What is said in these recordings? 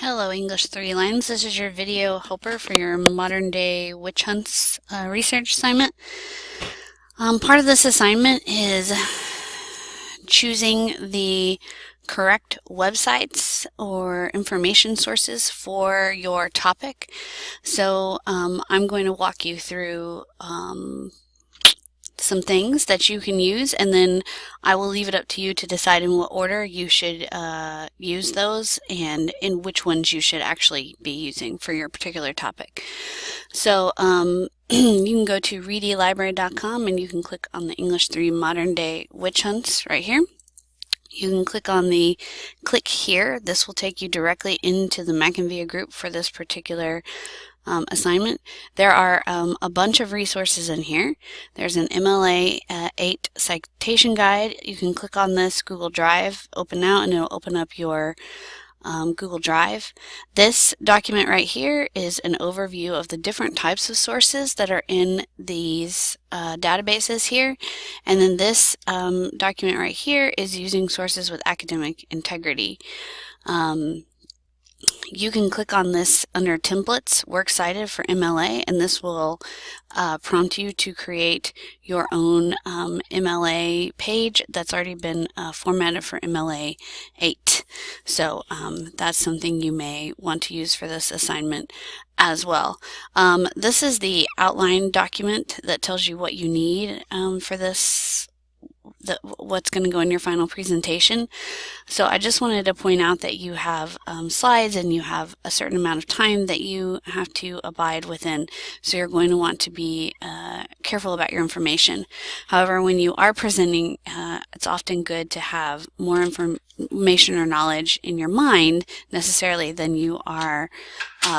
Hello English 3 Lines. This is your video helper for your modern day witch hunts research assignment. Part of this assignment is choosing the correct websites or information sources for your topic. So I'm going to walk you through some things that you can use, and then I will leave it up to you to decide in what order you should use those and in which ones you should actually be using for your particular topic. So you can go to readylibrary.com and you can click on the English 3 Modern Day Witch Hunts right here. You can click on the click here. This will take you directly into the McInvia group for this particular assignment. There are a bunch of resources in here. There's an MLA 8 citation guide. You can click on this Google Drive, open out, and it'll open up your Google Drive. This document right here is an overview of the different types of sources that are in these databases here. And then this document right here is using sources with academic integrity. You can click on this under templates, works cited for MLA, and this will prompt you to create your own MLA page that's already been formatted for MLA 8. So that's something you may want to use for this assignment as well. This is the outline document that tells you what you need for this, what's going to go in your final presentation. So I just wanted to point out that you have slides and you have a certain amount of time that you have to abide within. So you're going to want to be careful about your information. However, when you are presenting, it's often good to have more information or knowledge in your mind necessarily than you are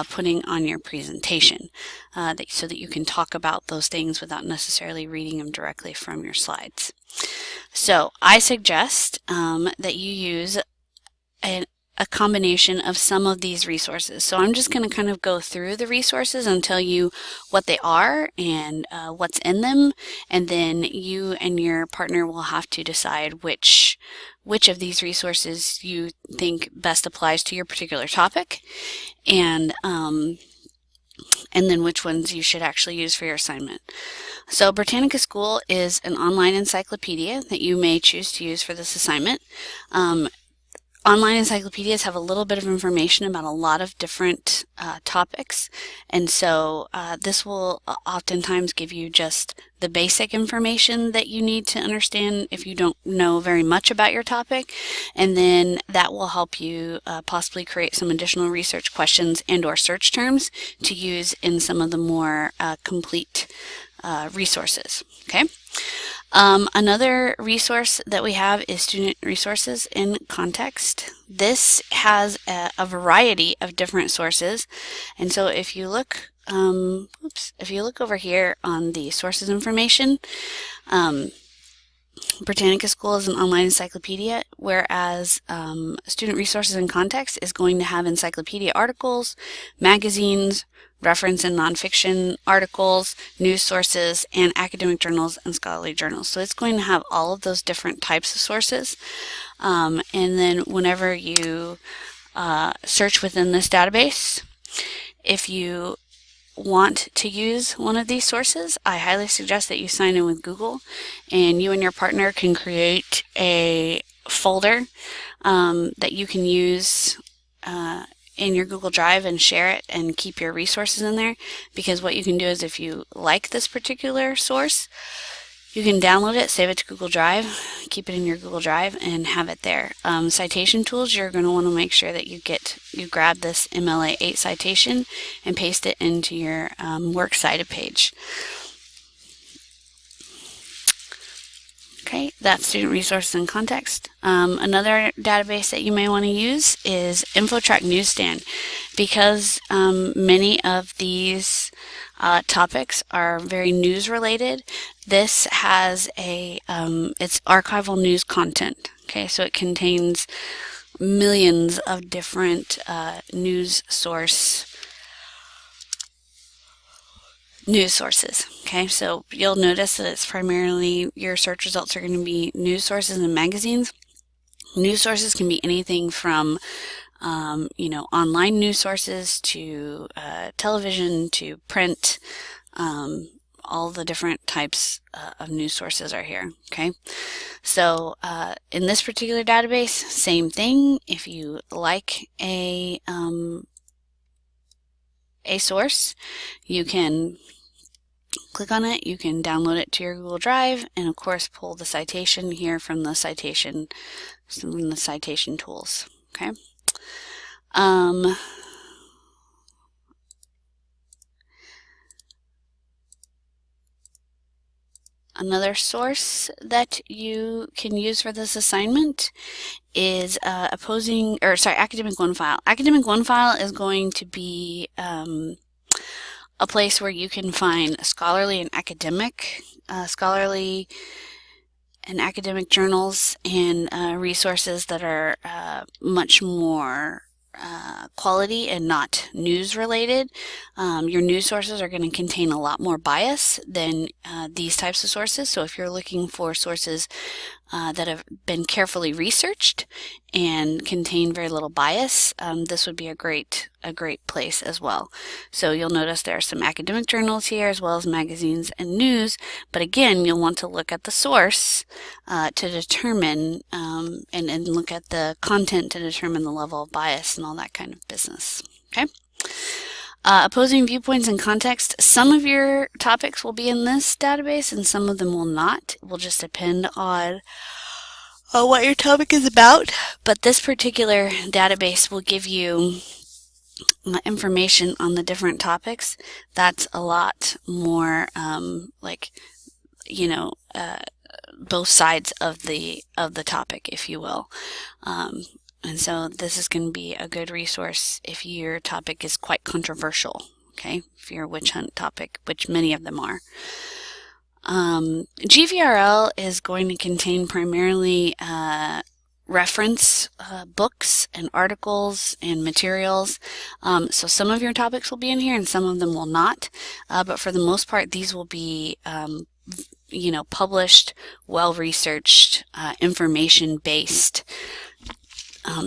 putting on your presentation, so that you can talk about those things without necessarily reading them directly from your slides. So I suggest that you use a combination of some of these resources. So I'm just going to kind of go through the resources and tell you what they are and what's in them, and then you and your partner will have to decide which of these resources you think best applies to your particular topic, and then which ones you should actually use for your assignment. So Britannica School is an online encyclopedia that you may choose to use for this assignment. Online encyclopedias have a little bit of information about a lot of different topics, and so this will oftentimes give you just the basic information that you need to understand if you don't know very much about your topic, and then that will help you possibly create some additional research questions and or search terms to use in some of the more complete resources. Okay. Another resource that we have is Student Resources in Context. This has a variety of different sources, and so if you look over here on the sources information, Britannica School is an online encyclopedia, whereas Student Resources in Context is going to have encyclopedia articles, magazines, reference and nonfiction articles, news sources, and academic journals and scholarly journals. So it's going to have all of those different types of sources. And then whenever you search within this database, if you want to use one of these sources, I highly suggest that you sign in with Google, and you and your partner can create a folder that you can use in your Google Drive and share it and keep your resources in there, because what you can do is if you like this particular source, you can download it, save it to Google Drive, keep it in your Google Drive, and have it there. Citation tools, you're going to want to make sure that you grab this MLA 8 citation and paste it into your works cited page. Okay, that's Student Resources in Context. Another database that you may want to use is Infotrac Newsstand, because many of these topics are very news related. This has it's archival news content. Okay, so it contains millions of different news sources. Okay, so you'll notice that it's primarily, your search results are going to be news sources and magazines. News sources can be anything from you know, online news sources to television to print. All the different types of news sources are here. Okay, so in this particular database, same thing. If you like a source, you can click on it, you can download it to your Google Drive, and of course pull the citation here from the citation tools. Okay. Another source that you can use for this assignment is Academic Onefile. Academic Onefile is going to be a place where you can find scholarly and academic journals and resources that are much more quality and not news related. Your news sources are going to contain a lot more bias than these types of sources. So if you're looking for sources that have been carefully researched and contain very little bias, this would be a great place as well. So you'll notice there are some academic journals here as well as magazines and news, but again, you'll want to look at the source to determine and look at the content to determine the level of bias and all that kind of business. Okay. Opposing viewpoints and context. Some of your topics will be in this database and some of them will not. It will just depend on what your topic is about. But this particular database will give you information on the different topics. That's a lot more both sides of the topic, if you will. And so this is going to be a good resource if your topic is quite controversial, okay? If you're a witch hunt topic, which many of them are. GVRL is going to contain primarily reference books and articles and materials. So some of your topics will be in here and some of them will not. But for the most part, these will be published, well-researched, information-based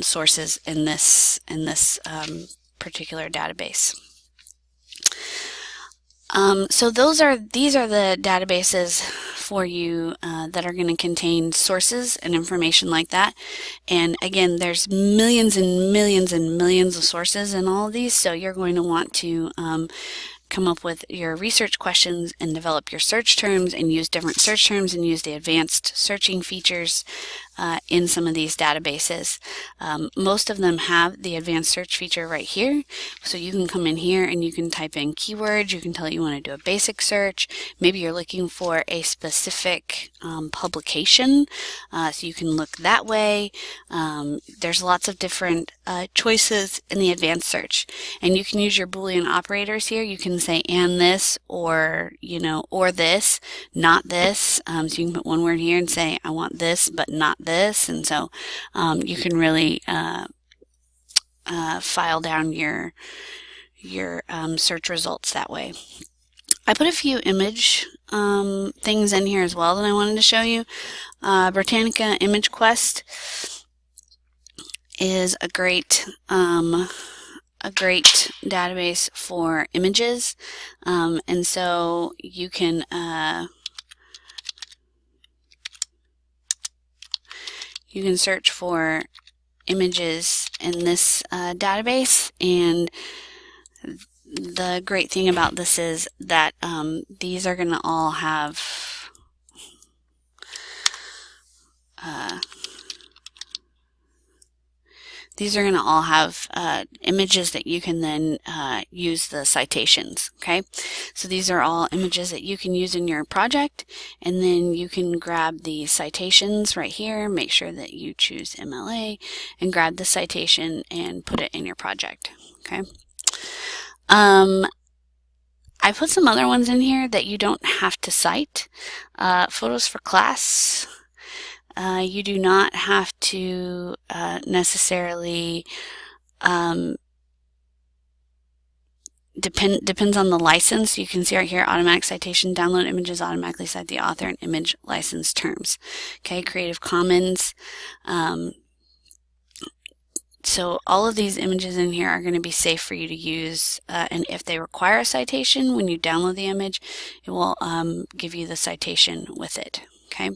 sources in this particular database. So these are the databases for you that are going to contain sources and information like that. And again, there's millions and millions and millions of sources in all of these, so you're going to want to come up with your research questions and develop your search terms and use different search terms and use the advanced searching features in some of these databases. Most of them have the advanced search feature right here, so you can come in here and you can type in keywords. You can tell it you want to do a basic search. Maybe you're looking for a specific publication, so you can look that way. There's lots of different choices in the advanced search, and you can use your Boolean operators here. You can say and this, or or this, not this. So you can put one word here and say I want this but not this, and so you can really file down your search results that way. I put a few image things in here as well that I wanted to show you. Britannica Image Quest is a great database for images, and so you can search for images in this database, and the great thing about this is that these are going to all have images that you can then use the citations, okay? So these are all images that you can use in your project, and then you can grab the citations right here, make sure that you choose MLA, and grab the citation and put it in your project, okay? I put some other ones in here that you don't have to cite. Photos for class. You do not have to necessarily depends on the license. You can see right here, automatic citation, download images, automatically cite the author and image license terms. Okay, Creative Commons. So all of these images in here are going to be safe for you to use, and if they require a citation, when you download the image, it will give you the citation with it. Okay.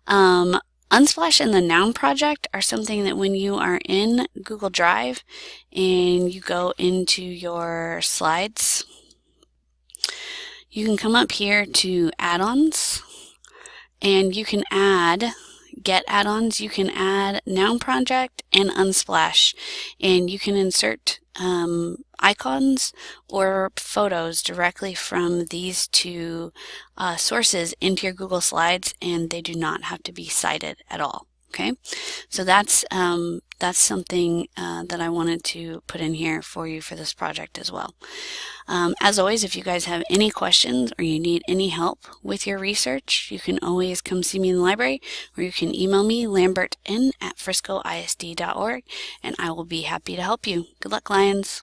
Unsplash and the Noun project are something that when you are in Google Drive and you go into your slides, you can come up here to add-ons and you can get add-ons. You can add Noun project and Unsplash, and you can insert icons or photos directly from these two sources into your Google Slides, and they do not have to be cited at all. Okay, so that's something that I wanted to put in here for you for this project as well. As always, if you guys have any questions or you need any help with your research, you can always come see me in the library, or you can email me, lambertn@friscoisd.org, and I will be happy to help you. Good luck, Lions!